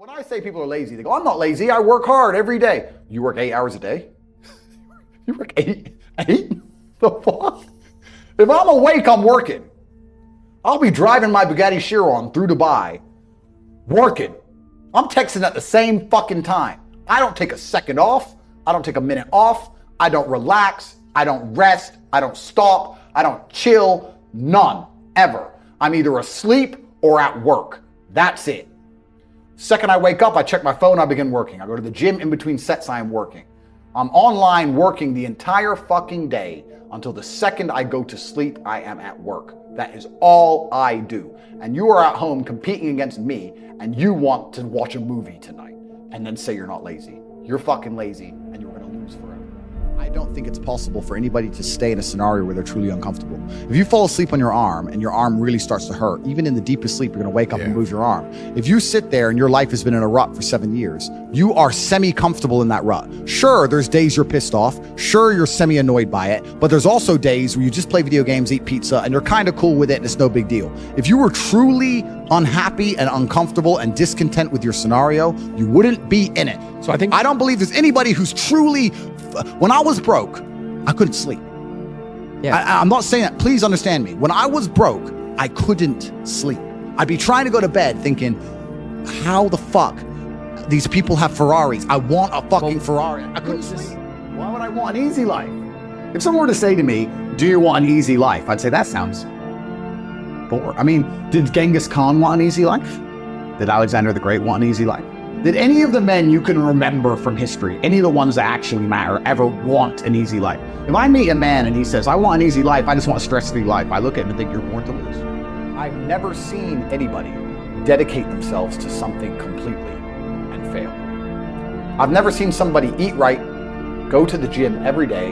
When I say people are lazy, they go, I'm not lazy, I work hard every day. You work 8 hours a day? You work eight? The fuck? If I'm awake, I'm working. I'll be driving my Bugatti Chiron through Dubai, working. I'm texting at the same fucking time. I don't take a second off. I don't take a minute off. I don't relax. I don't rest. I don't stop. I don't chill. None, ever. I'm either asleep or at work. That's it. Second I wake up, I check my phone, I begin working. I go to the gym, in between sets, I am working. I'm online working the entire fucking day until the second I go to sleep, I am at work. That is all I do. And you are at home competing against me, and you want to watch a movie tonight and then say you're not lazy. You're fucking lazy, and you're gonna lose forever. I don't think it's possible for anybody to stay in a scenario where they're truly uncomfortable. If you fall asleep on your arm and your arm really starts to hurt, even in the deepest sleep, you're gonna wake up and move your arm. If you sit there and your life has been in a rut for 7 years, you are semi-comfortable in that rut. Sure, there's days you're pissed off. Sure, you're semi-annoyed by it. But there's also days where you just play video games, eat pizza, and you're kind of cool with it and it's no big deal. If you were truly unhappy and uncomfortable and discontent with your scenario, you wouldn't be in it. So I don't believe there's anybody who's truly... When I was broke, I couldn't sleep. I'm not saying that. Please understand me. When I was broke, I couldn't sleep. I'd be trying to go to bed thinking, how the fuck these people have Ferraris? I want a fucking Ferrari. I couldn't sleep. Why would I want an easy life? If someone were to say to me, do you want an easy life? I'd say, that sounds boring. I mean, did Genghis Khan want an easy life? Did Alexander the Great want an easy life? Did any of the men you can remember from history, any of the ones that actually matter, ever want an easy life? If I meet a man and he says, I want an easy life, I just want a stress-free life, I look at him and think you're born to lose. I've never seen anybody dedicate themselves to something completely and fail. I've never seen somebody eat right, go to the gym every day,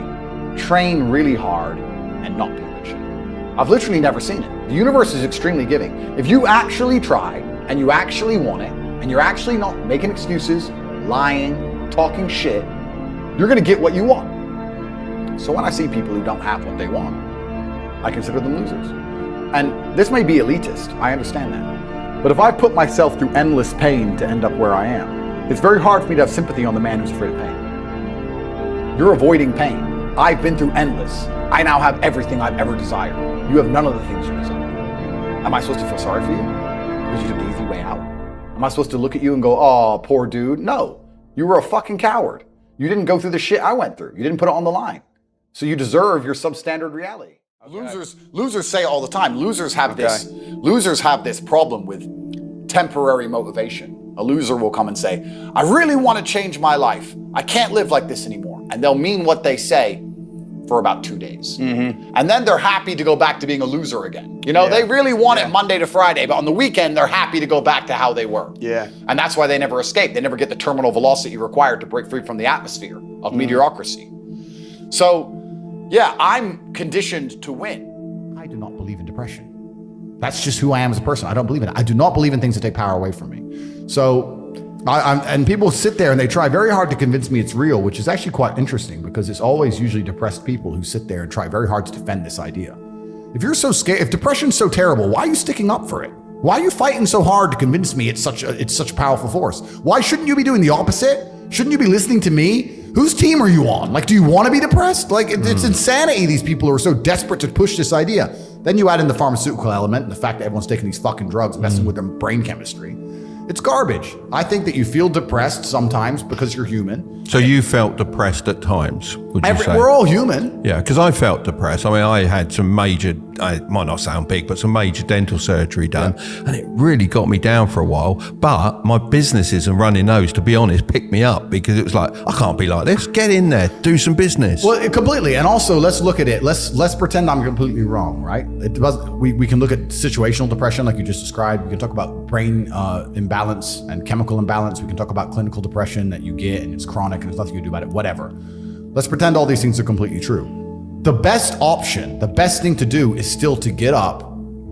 train really hard, and not be in good shape. I've literally never seen it. The universe is extremely giving. If you actually try and you actually want it, and you're actually not making excuses, lying, talking shit, you're gonna get what you want. So when I see people who don't have what they want, I consider them losers. And this may be elitist, I understand that. But if I put myself through endless pain to end up where I am, it's very hard for me to have sympathy on the man who's afraid of pain. You're avoiding pain. I've been through endless. I now have everything I've ever desired. You have none of the things you desire. Am I supposed to feel sorry for you? Because you took the easy way out? Am I supposed to look at you and go, oh, poor dude? No, you were a fucking coward. You didn't go through the shit I went through. You didn't put it on the line. So you deserve your substandard reality. Okay. Losers say all the time, losers have this problem with temporary motivation. A loser will come and say, I really want to change my life. I can't live like this anymore. And they'll mean what they say for about 2 days. Mm-hmm. And then they're happy to go back to being a loser again. You know, they really want it Monday to Friday, but on the weekend, they're happy to go back to how they were. Yeah. And that's why they never escape. They never get the terminal velocity required to break free from the atmosphere of mediocrity. So, yeah, I'm conditioned to win. I do not believe in depression. That's just who I am as a person. I don't believe in it. I do not believe in things that take power away from me. So, and people sit there and they try very hard to convince me it's real, which is actually quite interesting because it's always usually depressed people who sit there and try very hard to defend this idea. If you're so scared, if depression's so terrible, why are you sticking up for it? Why are you fighting so hard to convince me it's such a powerful force? Why shouldn't you be doing the opposite? Shouldn't you be listening to me? Whose team are you on? Like, do you want to be depressed? Like, it's insanity. These people who are so desperate to push this idea. Then you add in the pharmaceutical element and the fact that everyone's taking these fucking drugs, messing with their brain chemistry. It's garbage. I think that you feel depressed sometimes because you're human. So you felt depressed at times, would you say? We're all human. Yeah, because I felt depressed. I mean, I had some major, it might not sound big, but some major dental surgery done. Yeah. And it really got me down for a while. But my businesses and running those, to be honest, picked me up because it was like, I can't be like this. Get in there, do some business. Well, completely. And also, let's look at it. Let's pretend I'm completely wrong, right? We can look at situational depression like you just described. We can talk about brain imbalance and chemical imbalance. We can talk about clinical depression that you get and it's chronic and there's nothing you can do about it, whatever. Let's pretend all these things are completely true. The best option, the best thing to do is still to get up,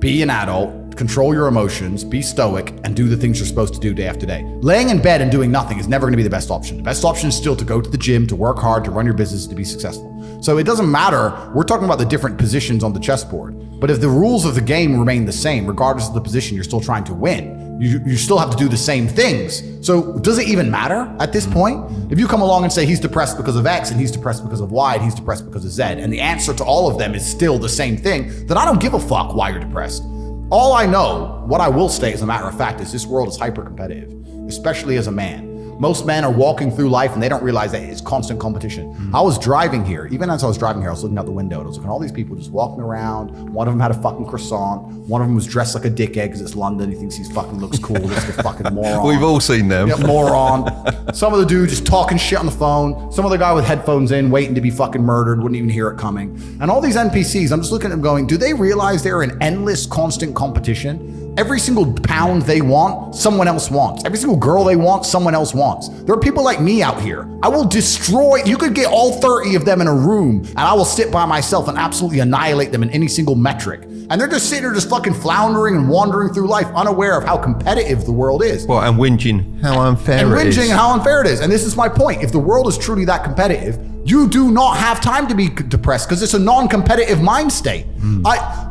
be an adult, control your emotions, be stoic, and do the things you're supposed to do day after day. Laying in bed and doing nothing is never going to be the best option. The best option is still to go to the gym, to work hard, to run your business, to be successful. So it doesn't matter. We're talking about the different positions on the chessboard. But if the rules of the game remain the same, regardless of the position, you're still trying to win. You still have to do the same things. So does it even matter at this point? If you come along and say he's depressed because of X and he's depressed because of Y and he's depressed because of Z, and the answer to all of them is still the same thing, then I don't give a fuck why you're depressed. All I know, what I will say as a matter of fact, is this world is hyper competitive, especially as a man. Most men are walking through life and they don't realize that it's constant competition. I was driving here, even as I was driving here, I was looking out the window and I was looking at all these people just walking around. One of them had a fucking croissant. One of them was dressed like a dickhead because it's London. He thinks he fucking looks cool. This is a fucking moron. We've all seen them. Yeah, moron. Some of the dude just talking shit on the phone. Some other guy with headphones in, waiting to be fucking murdered, wouldn't even hear it coming. And all these NPCs, I'm just looking at them going, do they realize they're in endless, constant competition? Every single pound they want, someone else wants. Every single girl they want, someone else wants. There are people like me out here. I will destroy, you could get all 30 of them in a room and I will sit by myself and absolutely annihilate them in any single metric. And they're just sitting there just fucking floundering and wandering through life unaware of how competitive the world is. Well, and whinging how unfair and it is. whinging and how unfair it is. And this is my point. If the world is truly that competitive, you do not have time to be depressed because it's a non-competitive mind state.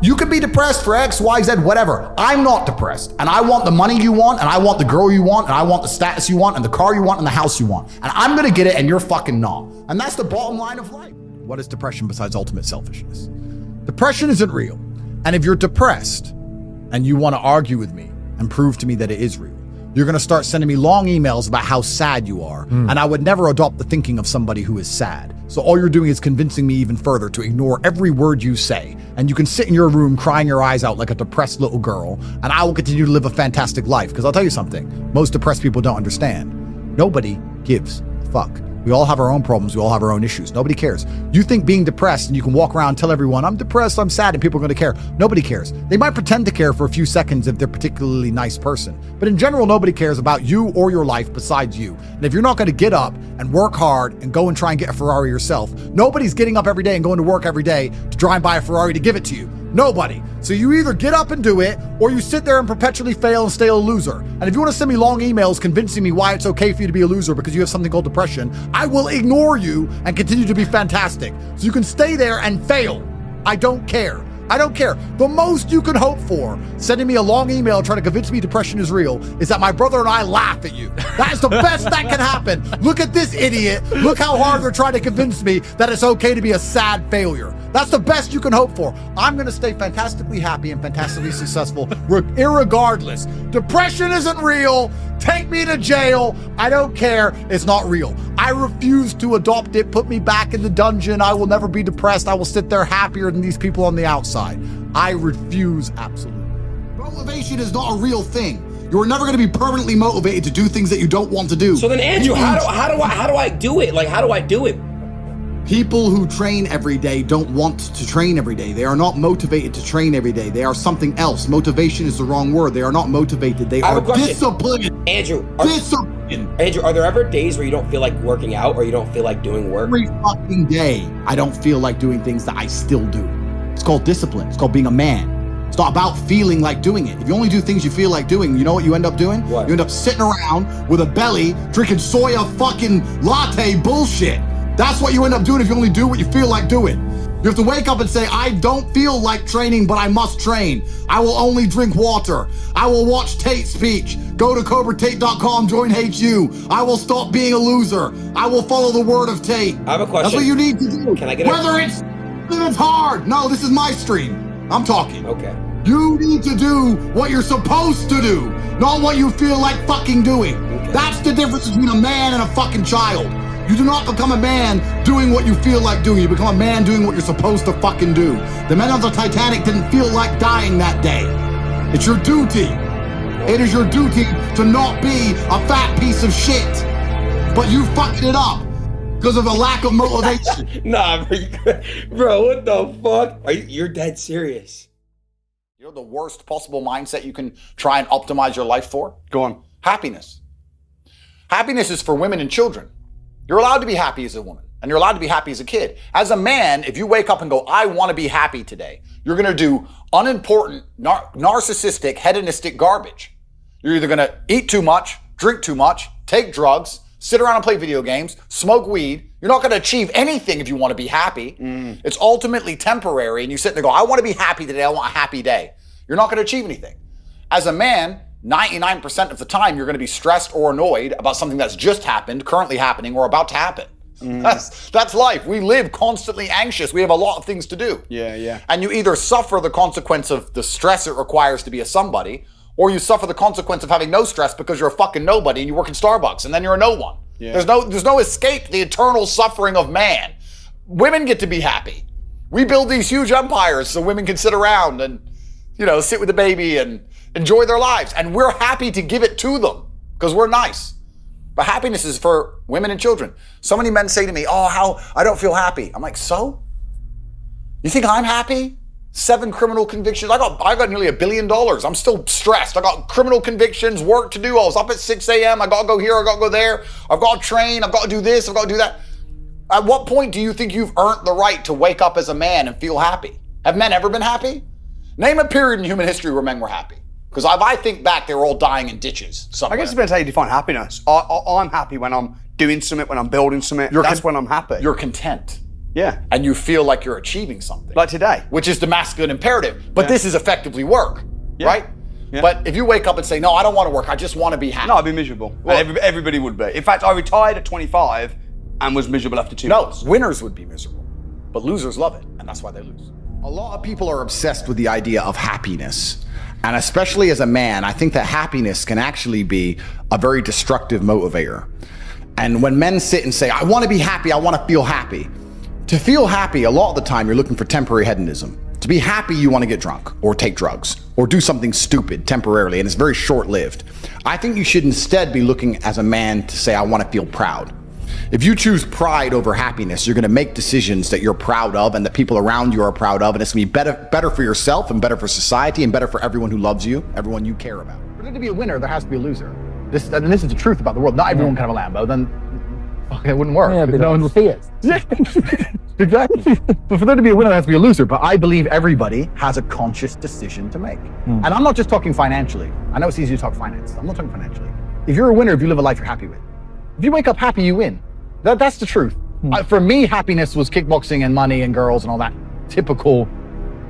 You could be depressed for X, Y, Z, whatever. I'm not depressed. And I want the money you want, and I want the girl you want, and I want the status you want, and the car you want, and the house you want. And I'm gonna get it, and you're fucking not. And that's the bottom line of life. What is depression besides ultimate selfishness? Depression isn't real. And if you're depressed and you want to argue with me and prove to me that it is real, you're going to start sending me long emails about how sad you are. And I would never adopt the thinking of somebody who is sad. So all you're doing is convincing me even further to ignore every word you say. And you can sit in your room crying your eyes out like a depressed little girl, and I will continue to live a fantastic life. Because I'll tell you something, most depressed people don't understand. Nobody gives a fuck. We all have our own problems. We all have our own issues. Nobody cares. You think being depressed and you can walk around and tell everyone, I'm depressed, I'm sad, and people are going to care. Nobody cares. They might pretend to care for a few seconds if they're a particularly nice person. But in general, nobody cares about you or your life besides you. And if you're not going to get up and work hard and go and try and get a Ferrari yourself, nobody's getting up every day and going to work every day to try and buy a Ferrari to give it to you. Nobody. So you either get up and do it, or you sit there and perpetually fail and stay a loser. And if you want to send me long emails convincing me why it's okay for you to be a loser because you have something called depression, I will ignore you and continue to be fantastic. So you can stay there and fail. I don't care. I don't care. The most you can hope for, sending me a long email trying to convince me depression is real, is that my brother and I laugh at you. That is the best that can happen. Look at this idiot. Look how hard they're trying to convince me that it's okay to be a sad failure. That's the best you can hope for. I'm going to stay fantastically happy and fantastically successful irregardless. Depression isn't real. Take me to jail. I don't care. It's not real. I refuse to adopt it. Put me back in the dungeon. I will never be depressed. I will sit there happier than these people on the outside. I refuse absolutely. Motivation is not a real thing. You're never going to be permanently motivated to do things that you don't want to do. So then, Andrew, how do I do it? Like, how do I do it? People who train every day don't want to train every day. They are not motivated to train every day. They are something else. Motivation is the wrong word. They are not motivated. They are disciplined. Andrew, disciplined. are there ever days where you don't feel like working out or you don't feel like doing work? Every fucking day, I don't feel like doing things that I still do. It's called discipline. It's called being a man. It's not about feeling like doing it. If you only do things you feel like doing, you know what you end up doing? What? You end up sitting around with a belly, drinking soya fucking latte bullshit. That's what you end up doing if you only do what you feel like doing. You have to wake up and say, I don't feel like training, but I must train. I will only drink water. I will watch Tatespeech. Go to conormcgregor.com, join HU. I will stop being a loser. I will follow the word of Tate. I have a question. That's what you need to do. Can I get Whether it's hard. No, this is my stream. I'm talking. Okay. You need to do what you're supposed to do, not what you feel like fucking doing. Okay. That's the difference between a man and a fucking child. You do not become a man doing what you feel like doing. You become a man doing what you're supposed to fucking do. The men on the Titanic didn't feel like dying that day. It's your duty. It is your duty to not be a fat piece of shit. But you fucked it up because of a lack of motivation. Nah, bro, what the fuck? You're dead serious. You know the worst possible mindset you can try and optimize your life for? Go on. Happiness. Happiness is for women and children. You're allowed to be happy as a woman, and you're allowed to be happy as a kid. As a man, if you wake up and go, I want to be happy today, you're going to do unimportant, narcissistic, hedonistic garbage. You're either going to eat too much, drink too much, take drugs, sit around and play video games, smoke weed. You're not going to achieve anything if you want to be happy. It's ultimately temporary, and you sit there and go, I want to be happy today, I want a happy day. You're not going to achieve anything. As a man, 99% of the time you're going to be stressed or annoyed about something that's just happened, currently happening, or about to happen. That's life. We live constantly anxious. We have a lot of things to do. Yeah. And you either suffer the consequence of the stress it requires to be a somebody, or you suffer the consequence of having no stress because you're a fucking nobody and you work in Starbucks and then you're a no one. Yeah. There's no escape to the eternal suffering of man. Women get to be happy. We build these huge empires so women can sit around and, sit with the baby and enjoy their lives. And we're happy to give it to them because we're nice. But happiness is for women and children. So many men say to me, how I don't feel happy. I'm like, so? You think I'm happy? 7 criminal convictions. I got nearly $1 billion. I'm still stressed. I got criminal convictions, work to do. I was up at 6 a.m. I got to go here. I got to go there. I've got to train. I've got to do this. I've got to do that. At what point do you think you've earned the right to wake up as a man and feel happy? Have men ever been happy? Name a period in human history where men were happy. Because if I think back, they were all dying in ditches somewhere. I guess it depends how you define happiness. I'm happy when I'm doing something, when I'm building something. That's when I'm happy. You're content. Yeah. And you feel like you're achieving something. Like today. Which is the masculine imperative. But this is effectively work, right? Yeah. But if you wake up and say, no, I don't want to work, I just want to be happy. No, I'd be miserable. Well, everybody would be. In fact, I retired at 25 and was miserable after 2 months. No, winners would be miserable. But losers love it, and that's why they lose. A lot of people are obsessed with the idea of happiness. And especially as a man, I think that happiness can actually be a very destructive motivator. And when men sit and say, I want to be happy, I want to feel happy. To feel happy, a lot of the time, you're looking for temporary hedonism. To be happy, you want to get drunk or take drugs or do something stupid temporarily, and it's very short-lived. I think you should instead be looking as a man to say, I want to feel proud. If you choose pride over happiness, you're going to make decisions that you're proud of and that people around you are proud of, and it's going to be better for yourself and better for society and better for everyone who loves you, everyone you care about. For there to be a winner, there has to be a loser. This is the truth about the world. Not everyone can have a Lambo, then it wouldn't work. Yeah, but no one will see it. Exactly. But for there to be a winner, there has to be a loser. But I believe everybody has a conscious decision to make. And I'm not just talking financially. I know it's easy to talk finance. I'm not talking financially. If you're a winner, if you live a life you're happy with. If you wake up happy, you win. That's the truth. For me, happiness was kickboxing and money and girls and all that typical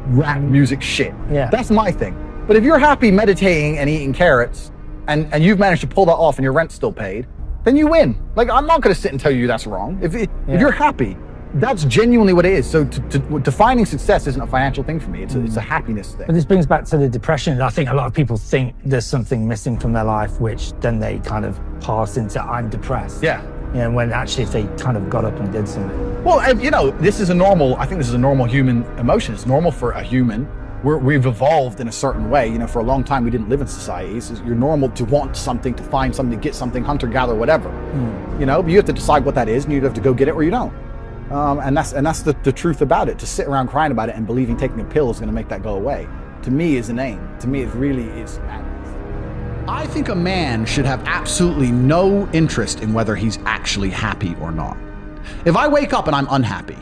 rap music shit. Yeah. That's my thing. But if you're happy meditating and eating carrots and you've managed to pull that off and your rent's still paid, then you win. Like, I'm not going to sit and tell you that's wrong. If you're happy, that's genuinely what it is. So defining success isn't a financial thing for me. It's a happiness thing. But this brings back to the depression. I think a lot of people think there's something missing from their life, which then they kind of pass into I'm depressed. Yeah. When actually if they kind of got up and did something. Well, I think this is a normal human emotion. It's normal for a human. We've evolved in a certain way. For a long time we didn't live in society. So you're normal to want something, to find something, to get something, hunter, gather, whatever. But you have to decide what that is and you have to go get it or you don't. And that's the truth about it. To sit around crying about it and believing taking a pill is going to make that go away, to me is an aim. To me, it really is madness. I think a man should have absolutely no interest in whether he's actually happy or not. If I wake up and I'm unhappy,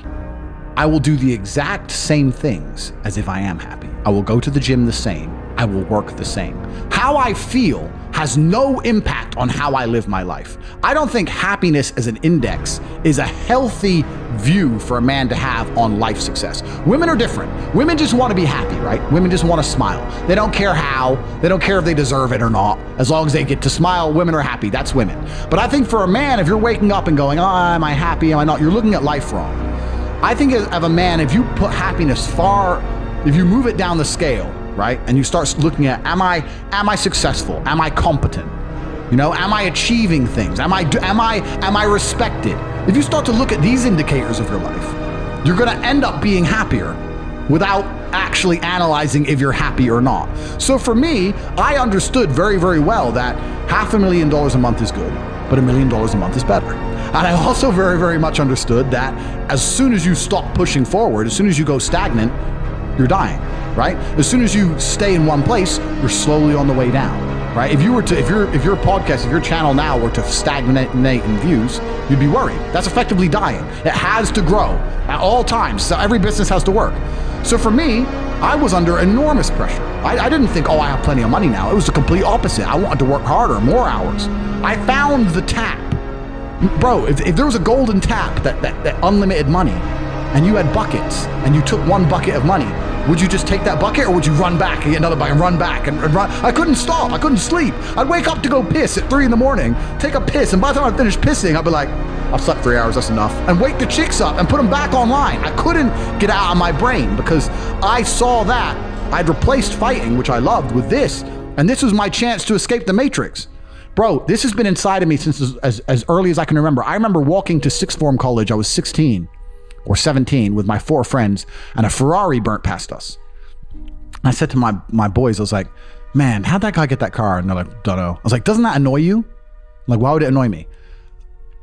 I will do the exact same things as if I am happy. I will go to the gym the same. I will work the same. How I feel has no impact on how I live my life. I don't think happiness as an index is a healthy view for a man to have on life success. Women are different. Women just want to be happy, right? Women just want to smile. They don't care how. They don't care if they deserve it or not. As long as they get to smile, women are happy. That's women. But I think for a man, if you're waking up and going, am I happy? Am I not? You're looking at life wrong. I think of a man, if you put happiness if you move it down the scale, right? And you start looking at, am I successful? Am I competent? Am I achieving things? Am I respected? If you start to look at these indicators of your life, you're going to end up being happier without actually analyzing if you're happy or not. So for me, I understood very, very well that $500,000 a month is good, but $1 million a month is better. And I also very, very much understood that as soon as you stop pushing forward, as soon as you go stagnant, you're dying, right? As soon as you stay in one place, you're slowly on the way down, right? If your podcast, if your channel now were to stagnate in views, you'd be worried. That's effectively dying. It has to grow at all times. So every business has to work. So for me, I was under enormous pressure. I didn't think, I have plenty of money now. It was the complete opposite. I wanted to work harder, more hours. I found the tap. Bro, if there was a golden tap that unlimited money, and you had buckets, and you took one bucket of money, Would you just take that bucket, or would you run back and get another bucket and run back and run? I couldn't stop. I couldn't sleep. I'd wake up to go piss at 3 a.m, take a piss, and by the time I finished pissing, I'd be like, I've slept 3 hours, that's enough. And wake the chicks up and put them back online. I couldn't get out of my brain because I saw that I'd replaced fighting, which I loved, with this. And this was my chance to escape the matrix. Bro, this has been inside of me since as early as I can remember. I remember walking to sixth form college. I was 16 or 17 with my 4 friends, and a Ferrari burnt past us. I said to my boys, I was like, man, how'd that guy get that car? And they're like, don't know. I was like, doesn't that annoy you? I'm like, why would it annoy me?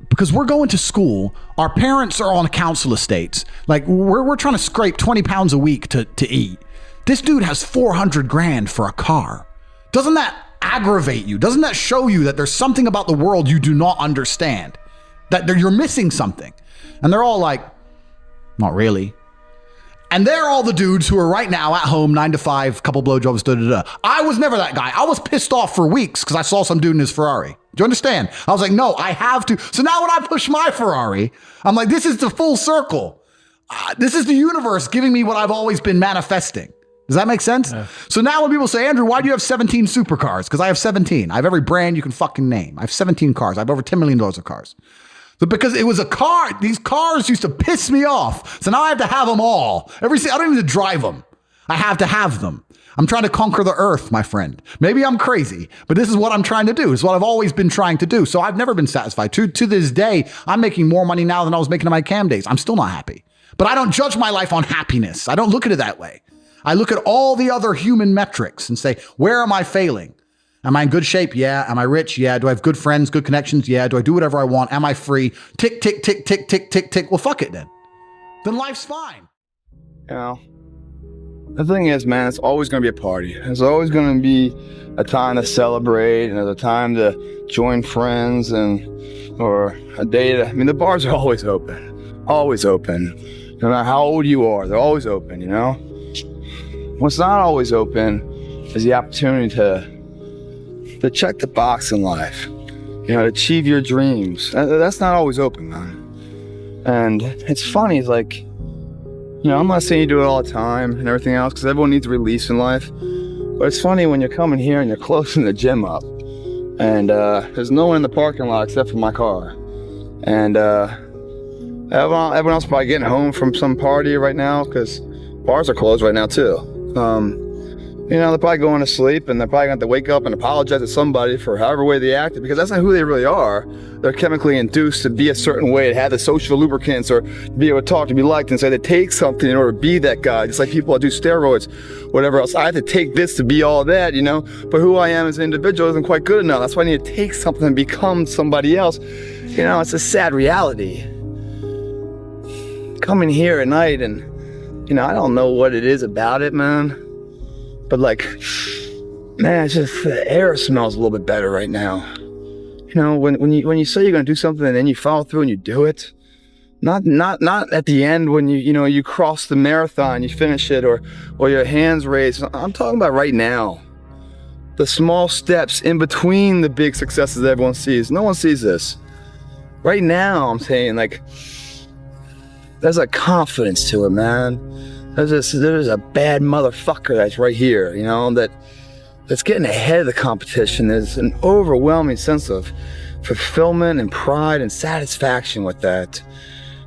Because we're going to school. Our parents are on council estates. Like, we're trying to scrape 20 pounds a week to eat. This dude has 400 grand for a car. Doesn't that aggravate you? Doesn't that show you that there's something about the world you do not understand? That you're missing something? And they're all like, not really. And they're all the dudes who are right now at home, 9 to 5, couple blowjobs, da-da-da. I was never that guy. I was pissed off for weeks because I saw some dude in his Ferrari. Do you understand? I was like, no, I have to. So now when I push my Ferrari, I'm like, this is the full circle. This is the universe giving me what I've always been manifesting. Does that make sense? Yeah. So now when people say, Andrew, why do you have 17 supercars? Because I have 17. I have every brand you can fucking name. I have 17 cars. I have over $10 million of cars. So because it was a car, these cars used to piss me off. So now I have to have them all. I don't even drive them. I have to have them. I'm trying to conquer the earth, my friend. Maybe I'm crazy, but this is what I'm trying to do. It's what I've always been trying to do. So I've never been satisfied. To this day, I'm making more money now than I was making in my cam days. I'm still not happy. But I don't judge my life on happiness. I don't look at it that way. I look at all the other human metrics and say, where am I failing? Am I in good shape? Yeah. Am I rich? Yeah. Do I have good friends, good connections? Yeah. Do I do whatever I want? Am I free? Tick, tick, tick, tick, tick, tick, tick. Well, fuck it then. Then life's fine. You know, the thing is, man, it's always going to be a party. There's always going to be a time to celebrate, and there's a time to join friends or a day to, the bars are always open. Always open. No matter how old you are, they're always open, you know? What's not always open is the opportunity to check the box in life, to achieve your dreams. That's not always open, man. And it's funny, it's like, I'm not saying you do it all the time and everything else, because everyone needs a release in life. But it's funny when you're coming here and you're closing the gym up, and there's no one in the parking lot except for my car. And everyone else probably getting home from some party right now, because bars are closed right now too. They're probably going to sleep, and they're probably going to have to wake up and apologize to somebody for however way they acted, because that's not who they really are. They're chemically induced to be a certain way, to have the social lubricants, or be able to talk, to be liked, and say they take something in order to be that guy. Just like people that do steroids, whatever else. I have to take this to be all that, but who I am as an individual isn't quite good enough. That's why I need to take something and become somebody else. It's a sad reality. Coming here at night, and I don't know what it is about it, man. But it's just the air smells a little bit better right now. When you say you're gonna do something and then you follow through and you do it, not at the end when you cross the marathon, you finish it, or your hands raised. I'm talking about right now. The small steps in between the big successes that everyone sees. No one sees this. Right now, I'm saying, there's a confidence to it, man. There's a bad motherfucker that's right here, that's getting ahead of the competition. There's an overwhelming sense of fulfillment and pride and satisfaction with that.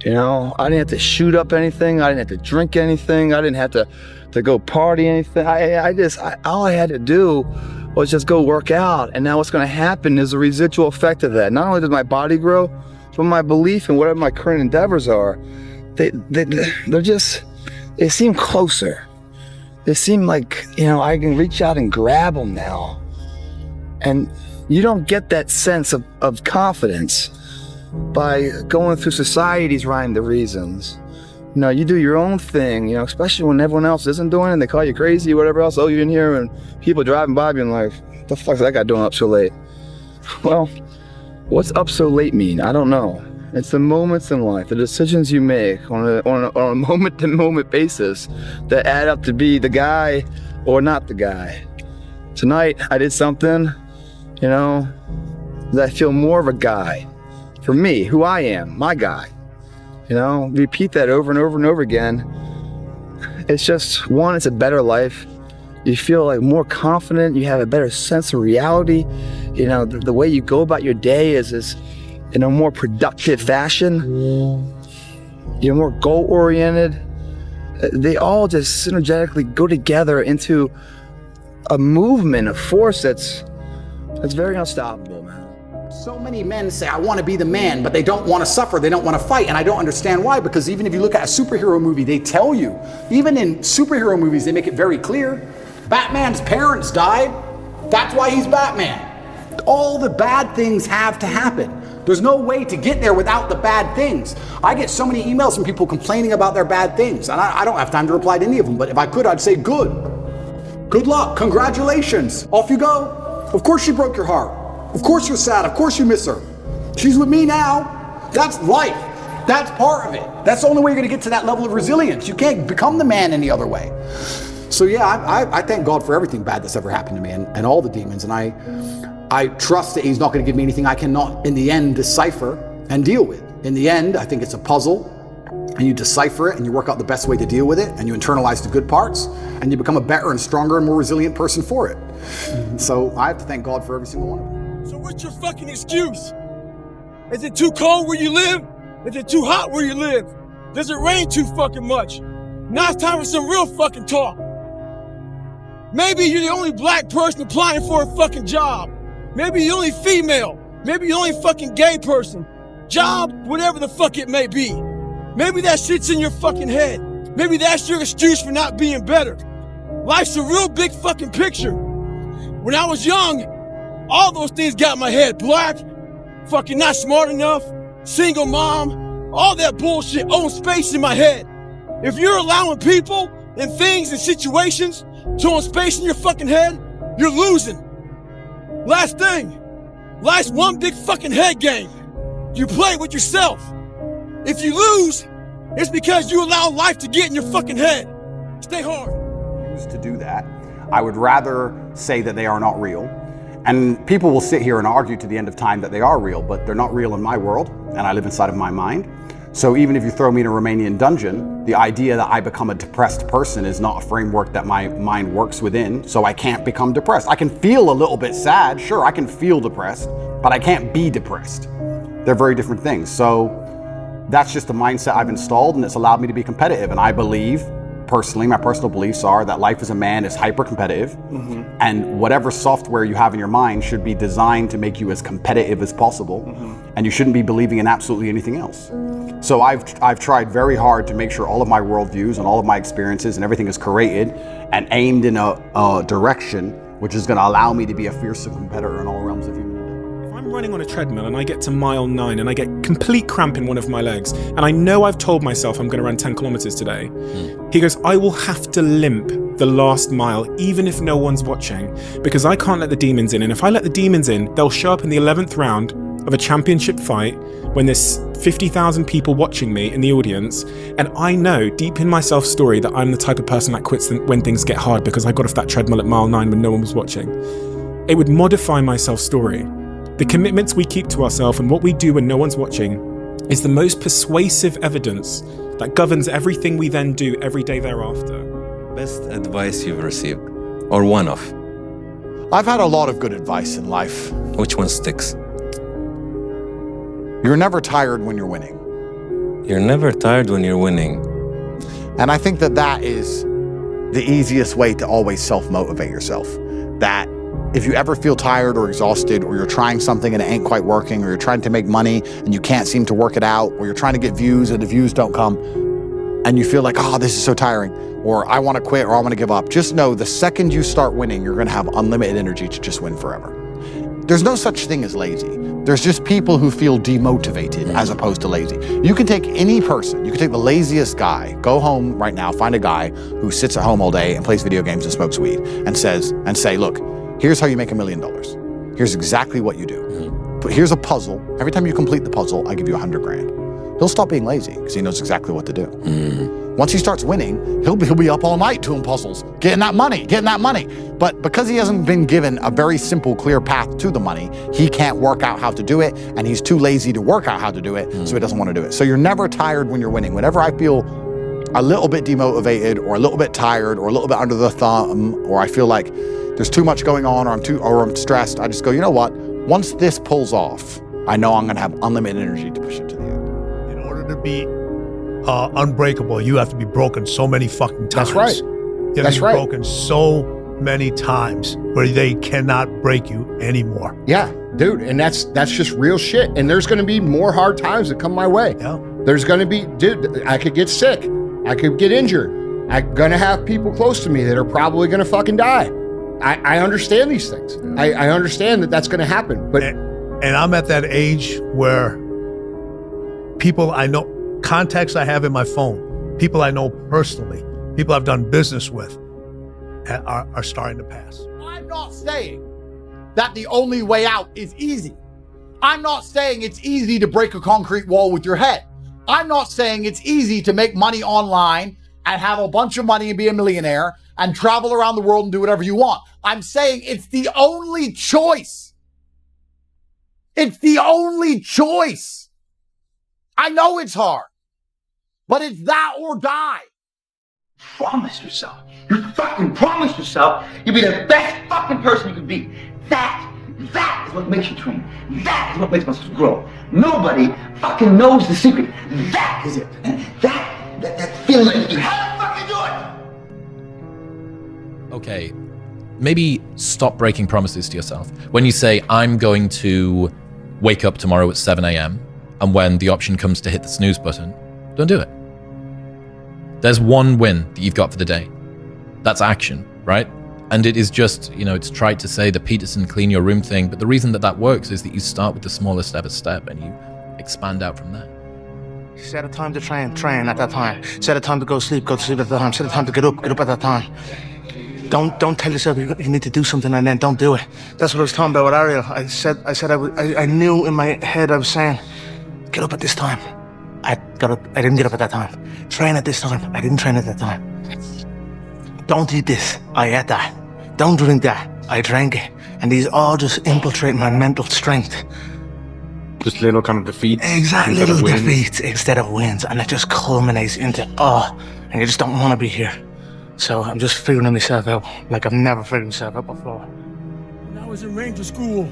I didn't have to shoot up anything. I didn't have to drink anything. I didn't have to go party anything. All I had to do was just go work out. And now what's going to happen is a residual effect of that. Not only does my body grow, but my belief in whatever my current endeavors are, they seem closer. They seem like, I can reach out and grab them now. And you don't get that sense of confidence by going through society's rhyme the reasons. You do your own thing, especially when everyone else isn't doing it, and they call you crazy or whatever else. Oh, you didn't hear, and people driving by being like, what the fuck's that guy doing up so late? Well, what's up so late mean? I don't know. It's the moments in life, the decisions you make on a moment-to-moment basis that add up to be the guy or not the guy. Tonight, I did something, that I feel more of a guy. For me, who I am, my guy. Repeat that over and over and over again. it's just, one, it's a better life. You feel like more confident, you have a better sense of reality. You know, the way you go about your day is in a more productive fashion. You're more goal-oriented. They all just synergetically go together into a movement, a force that's very unstoppable, man. So many men say, I want to be the man, but they don't want to suffer, they don't want to fight, and I don't understand why, because even if you look at a superhero movie, they tell you, even in superhero movies, they make it very clear, Batman's parents died, that's why he's Batman. All the bad things have to happen. There's no way to get there without the bad things. I get so many emails from people complaining about their bad things, and I don't have time to reply to any of them, but if I could, I'd say good. Good luck, congratulations, off you go. Of course she broke your heart. Of course you're sad, of course you miss her. She's with me now. That's life. That's part of it. That's the only way you're gonna get to that level of resilience. You can't become the man any other way. So yeah, I thank God for everything bad that's ever happened to me and all the demons, and I trust that he's not gonna give me anything I cannot, in the end, decipher and deal with. In the end, I think it's a puzzle, and you decipher it and you work out the best way to deal with it, and you internalize the good parts, and you become a better and stronger and more resilient person for it. So I have to thank God for every single one of them. So what's your fucking excuse? Is it too cold where you live? Is it too hot where you live? Does it rain too fucking much? Now it's time for some real fucking talk. Maybe you're the only black person applying for a fucking job. Maybe you're the only female. Maybe you're the only fucking gay person. Job, whatever the fuck it may be. Maybe that shit's in your fucking head. Maybe that's your excuse for not being better. Life's a real big fucking picture. When I was young, all those things got in my head. Black, fucking not smart enough, single mom, all that bullshit owns space in my head. If you're allowing people and things and situations to own space in your fucking head, you're losing. Last thing, life's one big fucking head game. You play with yourself. If you lose, it's because you allow life to get in your fucking head. Stay hard. To do that, I would rather say that they are not real. And people will sit here and argue to the end of time that they are real, but they're not real in my world, and I live inside of my mind. So even if you throw me in a Romanian dungeon, the idea that I become a depressed person is not a framework that my mind works within, so I can't become depressed. I can feel a little bit sad, sure, I can feel depressed, but I can't be depressed. They're very different things. So that's just the mindset I've installed, and it's allowed me to be competitive. And I believe, personally, my personal beliefs are that life as a man is hyper competitive, and whatever software you have in your mind should be designed to make you as competitive as possible, and you shouldn't be believing in absolutely anything else. So I've tried very hard to make sure all of my worldviews and all of my experiences and everything is curated and aimed in a direction which is going to allow me to be a fearsome competitor in all realms of human. I'm running on a treadmill and I get to mile 9 and I get complete cramp in one of my legs, and I know I've told myself I'm going to run 10 kilometers today. He goes, I will have to limp the last mile even if no one's watching, because I can't let the demons in, and if I let the demons in, they'll show up in the 11th round of a championship fight when there's 50,000 people watching me in the audience, and I know deep in my self-story that I'm the type of person that quits when things get hard because I got off that treadmill at mile 9 when no one was watching. It would modify my self-story. The commitments we keep to ourselves and what we do when no one's watching is the most persuasive evidence that governs everything we then do every day thereafter. Best advice you've received, or one of? I've had a lot of good advice in life. Which one sticks? You're never tired when you're winning. You're never tired when you're winning. And I think that is the easiest way to always self-motivate yourself. That if you ever feel tired or exhausted, or you're trying something and it ain't quite working, or you're trying to make money and you can't seem to work it out, or you're trying to get views and the views don't come, and you feel like, oh, this is so tiring, or I want to quit, or I want to give up, just know the second you start winning, you're going to have unlimited energy to just win forever. There's no such thing as lazy. There's just people who feel demotivated as opposed to lazy. You can take any person, you can take the laziest guy, go home right now, find a guy who sits at home all day and plays video games and smokes weed and say, look, here's how you make $1 million. Here's exactly what you do. But here's a puzzle. Every time you complete the puzzle, I give you $100 grand. He'll stop being lazy because he knows exactly what to do. Once he starts winning, he'll be up all night doing puzzles, getting that money. But because he hasn't been given a very simple, clear path to the money, he can't work out how to do it, and he's too lazy to work out how to do it, so he doesn't want to do it. So you're never tired when you're winning. Whenever I feel a little bit demotivated or a little bit tired or a little bit under the thumb, or I feel like there's too much going on, or I'm stressed, I just go, you know what? Once this pulls off, I know I'm gonna have unlimited energy to push it to the end. In order to be unbreakable, you have to be broken so many fucking times. That's right. You have That's to be right. broken so many times where they cannot break you anymore. Yeah, dude, and that's just real shit. And there's gonna be more hard times that come my way. Yeah. There's gonna be, dude, I could get sick. I could get injured. I'm gonna have people close to me that are probably gonna fucking die. I understand these things. I understand that that's gonna happen. But and I'm at that age where people I know, contacts I have in my phone, people I know personally, people I've done business with are starting to pass. I'm not saying that the only way out is easy. I'm not saying it's easy to break a concrete wall with your head. I'm not saying it's easy to make money online and have a bunch of money and be a millionaire and travel around the world and do whatever you want. I'm saying it's the only choice. It's the only choice. I know it's hard, but it's that or die. Promise yourself. You fucking promise yourself you'll be the best fucking person you could be. That is what makes you train. That is what makes muscles grow. Nobody fucking knows the secret. That is it. That feeling that you have to fucking do it. Okay, maybe stop breaking promises to yourself. When you say, I'm going to wake up tomorrow at 7 a.m., and when the option comes to hit the snooze button, don't do it. There's one win that you've got for the day. That's action, right? And it is just, it's trite to say the Peterson clean your room thing, but the reason that works is that you start with the smallest ever step and you expand out from there. Set a time to train at that time. Set a time to go to sleep at that time. Set a time to get up at that time. Don't tell yourself you need to do something and then don't do it. That's what I was talking about with Ariel. I knew in my head I was saying, get up at this time. I got up. I didn't get up at that time. Train at this time. I didn't train at that time. Don't eat this. I ate that. Don't drink that. I drank it. And these all just infiltrate my mental strength. Just little kind of defeats. Exactly, little defeats instead of wins. And it just culminates into, and you just don't want to be here. So I'm just figuring myself out like I've never figured myself out before. When I was in Ranger school,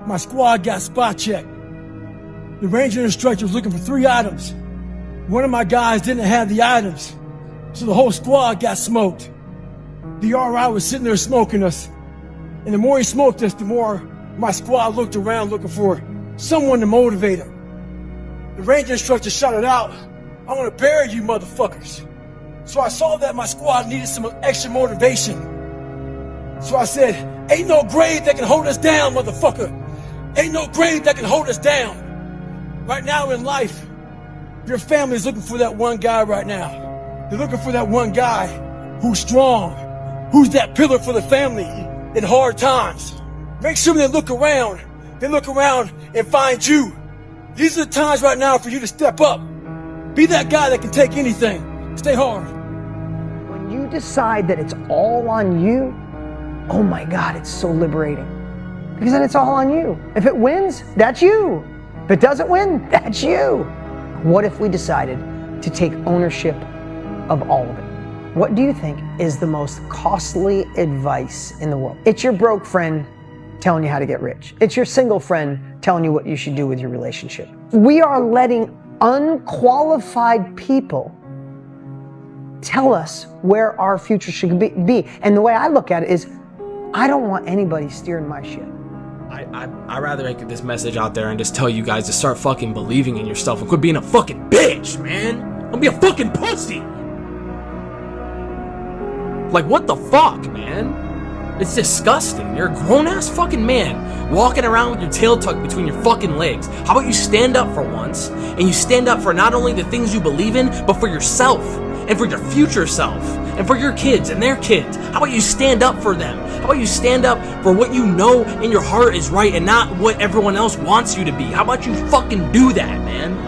my squad got spot checked. The Ranger instructor was looking for 3 items. One of my guys didn't have the items, so the whole squad got smoked. The RI was sitting there smoking us, and the more he smoked us, the more my squad looked around looking for someone to motivate him. The Ranger instructor shouted out, "I'm gonna bury you motherfuckers." So I saw that my squad needed some extra motivation. So I said, "Ain't no grave that can hold us down, motherfucker. Ain't no grave that can hold us down." Right now in life, your family is looking for that one guy right now. They're looking for that one guy who's strong, who's that pillar for the family in hard times. Make sure they look around and find you. These are the times right now for you to step up. Be that guy that can take anything. Stay hard. When you decide that it's all on you, oh my God, it's so liberating. Because then it's all on you. If it wins, that's you. If it doesn't win, that's you. What if we decided to take ownership of all of it? What do you think is the most costly advice in the world? It's your broke friend telling you how to get rich. It's your single friend telling you what you should do with your relationship. We are letting unqualified people tell us where our future should be. And the way I look at it is, I don't want anybody steering my ship. I'd rather make this message out there and just tell you guys to start fucking believing in yourself and quit being a fucking bitch, man. Don't be a fucking pussy. Like, what the fuck, man? It's disgusting. You're a grown-ass fucking man walking around with your tail tucked between your fucking legs. How about you stand up for once, and you stand up for not only the things you believe in, but for yourself, and for your future self, and for your kids and their kids. How about you stand up for them? How about you stand up for what you know in your heart is right and not what everyone else wants you to be? How about you fucking do that, man?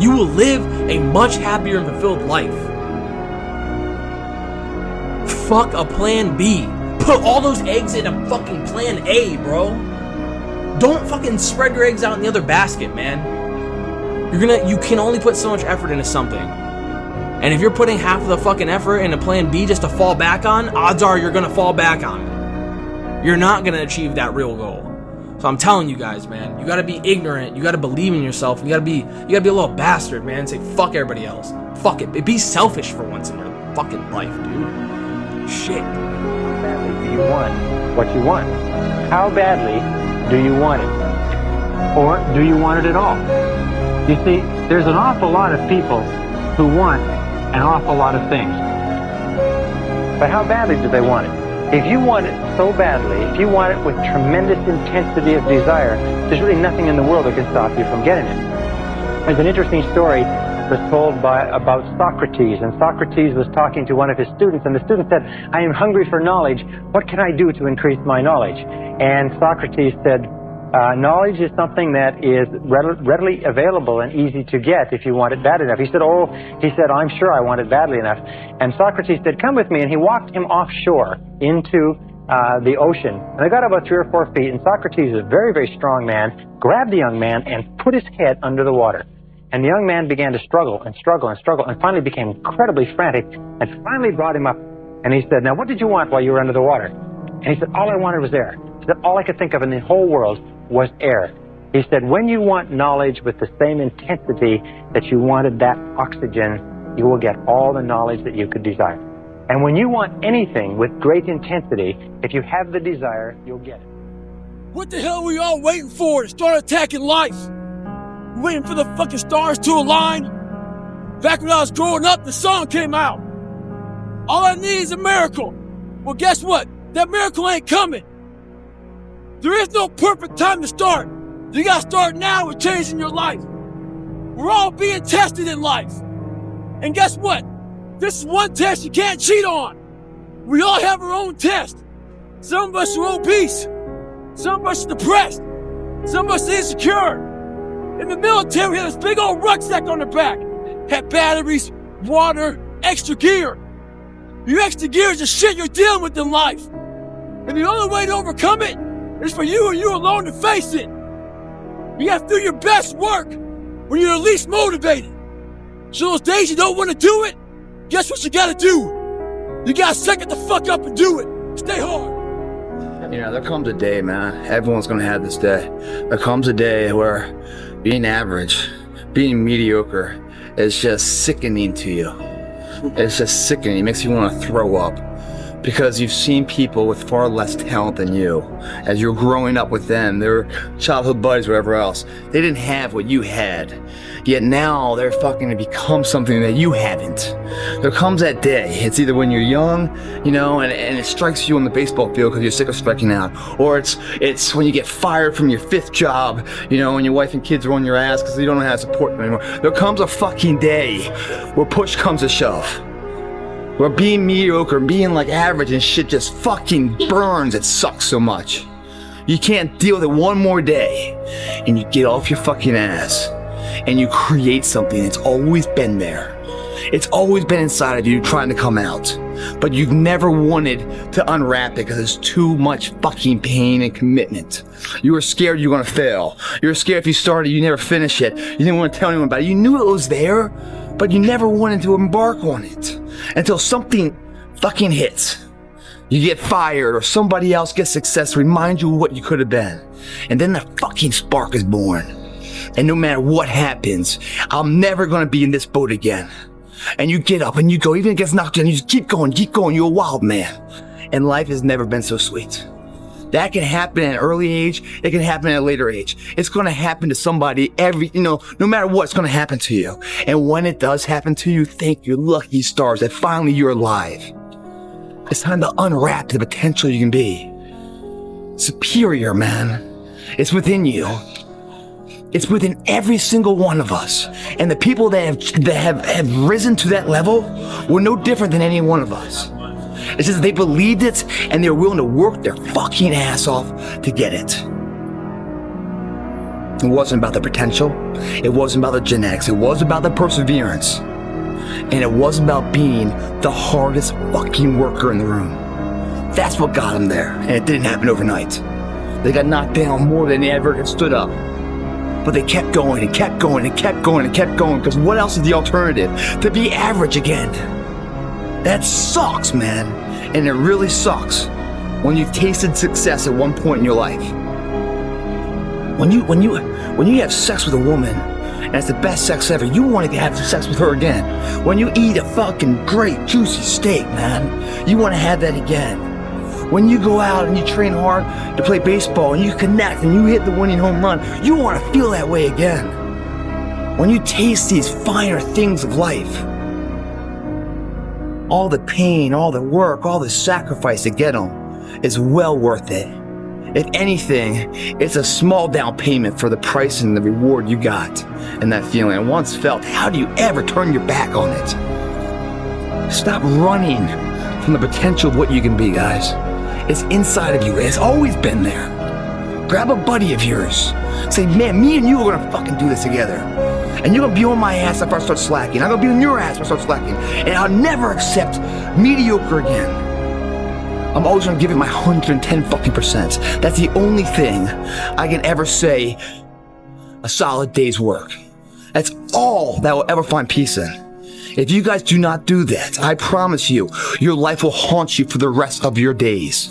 You will live a much happier and fulfilled life. Fuck a plan B. Put all those eggs in a fucking plan A, bro. Don't fucking spread your eggs out in the other basket, man. You can only put so much effort into something. And if you're putting half of the fucking effort into plan B just to fall back on, odds are you're gonna fall back on it. You're not gonna achieve that real goal. So I'm telling you guys, man, you gotta be ignorant, you gotta believe in yourself, you gotta be a little bastard, man, say fuck everybody else. Fuck it. Be selfish for once in your fucking life, dude. Shit. How badly do you want what you want? How badly do you want it? Or do you want it at all? You see, there's an awful lot of people who want an awful lot of things. But how badly do they want it? If you want it so badly, if you want it with tremendous intensity of desire, there's really nothing in the world that can stop you from getting it. There's an interesting story was told about Socrates, and Socrates was talking to one of his students, and the student said, I am hungry for knowledge. What can I do to increase my knowledge? And Socrates said, knowledge is something that is readily available and easy to get if you want it bad enough. He said, I'm sure I want it badly enough. And Socrates said, come with me. And he walked him offshore into the ocean. And they got about 3 or 4 feet. And Socrates, a very, very strong man, grabbed the young man and put his head under the water. And the young man began to struggle and struggle and struggle and finally became incredibly frantic and finally brought him up. And he said, now what did you want while you were under the water? And he said, all I wanted was air. He said, all I could think of in the whole world was air. He said, when you want knowledge with the same intensity that you wanted that oxygen, you will get all the knowledge that you could desire. And when you want anything with great intensity, if you have the desire, you'll get it. What the hell are we all waiting for to start attacking life? We're waiting for the fucking stars to align? Back when I was growing up, the song came out. All I need is a miracle. Well, guess what? That miracle ain't coming. There is no perfect time to start. You gotta start now with changing your life. We're all being tested in life. And guess what? This is one test you can't cheat on. We all have our own test. Some of us are obese. Some of us are depressed. Some of us are insecure. In the military, we had this big old rucksack on the back. Had batteries, water, extra gear. Your extra gear is the shit you're dealing with in life. And the only way to overcome it is for you and you alone to face it. You have to do your best work when you're least motivated. So those days you don't want to do it, guess what you gotta do? You gotta suck it the fuck up and do it. Stay hard. You know, there comes a day, man. Everyone's gonna have this day. There comes a day where being average, being mediocre is just sickening to you. It's just sickening. It makes you want to throw up. Because you've seen people with far less talent than you. As you're growing up with them, their childhood buddies, whatever else, they didn't have what you had. Yet now they're fucking to become something that you haven't. There comes that day. It's either when you're young, you know, and it strikes you on the baseball field because you're sick of striking out. Or it's when you get fired from your 5th job, you know, and your wife and kids are on your ass because you don't know how to support them anymore. There comes a fucking day where push comes to shove. Where being mediocre, being like average and shit just fucking burns. It sucks so much. You can't deal with it one more day. And you get off your fucking ass. And you create something that's always been there. It's always been inside of you trying to come out. But you've never wanted to unwrap it because it's too much fucking pain and commitment. You were scared you were gonna fail. You were scared if you started, you never finish it. You didn't want to tell anyone about it. You knew it was there, but you never wanted to embark on it. Until something fucking hits. You get fired or somebody else gets success, remind you of what you could have been. And then the fucking spark is born. And no matter what happens, I'm never gonna be in this boat again. And you get up and you go, even if it gets knocked down, you just keep going, you're a wild man. And life has never been so sweet. That can happen at an early age, it can happen at a later age. It's gonna happen to somebody no matter what, it's gonna happen to you. And when it does happen to you, thank your lucky stars that finally you're alive. It's time to unwrap the potential you can be. Superior, man. It's within you. It's within every single one of us. And the people that have risen to that level were no different than any one of us. It's just they believed it and they're willing to work their fucking ass off to get it. It wasn't about the potential. It wasn't about the genetics. It was about the perseverance. And it was about being the hardest fucking worker in the room. That's what got them there. And it didn't happen overnight. They got knocked down more than they ever stood up. But they kept going and kept going and kept going and kept going, because what else is the alternative? To be average again. That sucks, man. And it really sucks when you've tasted success at one point in your life. When you have sex with a woman and it's the best sex ever, you want to have sex with her again. When you eat a fucking great juicy steak, man, you want to have that again. When you go out and you train hard to play baseball and you connect and you hit the winning home run, you want to feel that way again. When you taste these finer things of life, all the pain, all the work, all the sacrifice to get them is well worth it. If anything, it's a small down payment for the price and the reward you got and that feeling. And once felt, how do you ever turn your back on it? Stop running from the potential of what you can be, guys. It's inside of you. It's always been there. Grab a buddy of yours. Say, man, me and you are gonna fucking do this together. And you're gonna be on my ass if I start slacking. I'm gonna be on your ass if I start slacking. And I'll never accept mediocre again. I'm always gonna give it my 110 fucking %. That's the only thing I can ever say a solid day's work. That's all that will ever find peace in. If you guys do not do that, I promise you, your life will haunt you for the rest of your days.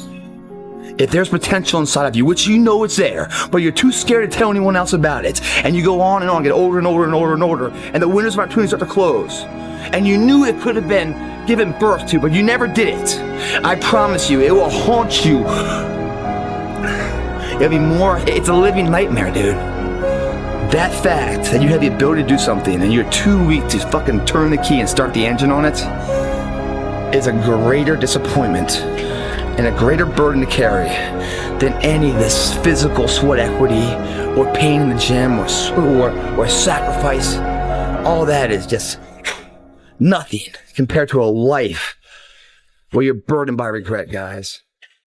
If there's potential inside of you, which you know it's there, but you're too scared to tell anyone else about it, and you go on, get older and older and older and older, and the windows of opportunity start to close, and you knew it could have been given birth to, but you never did it, I promise you, it will haunt you. It'll be more, it's a living nightmare, dude. That fact that you have the ability to do something and you're too weak to fucking turn the key and start the engine on it is a greater disappointment and a greater burden to carry than any of this physical sweat equity or pain in the gym or sacrifice. All that is just nothing compared to a life where you're burdened by regret, guys.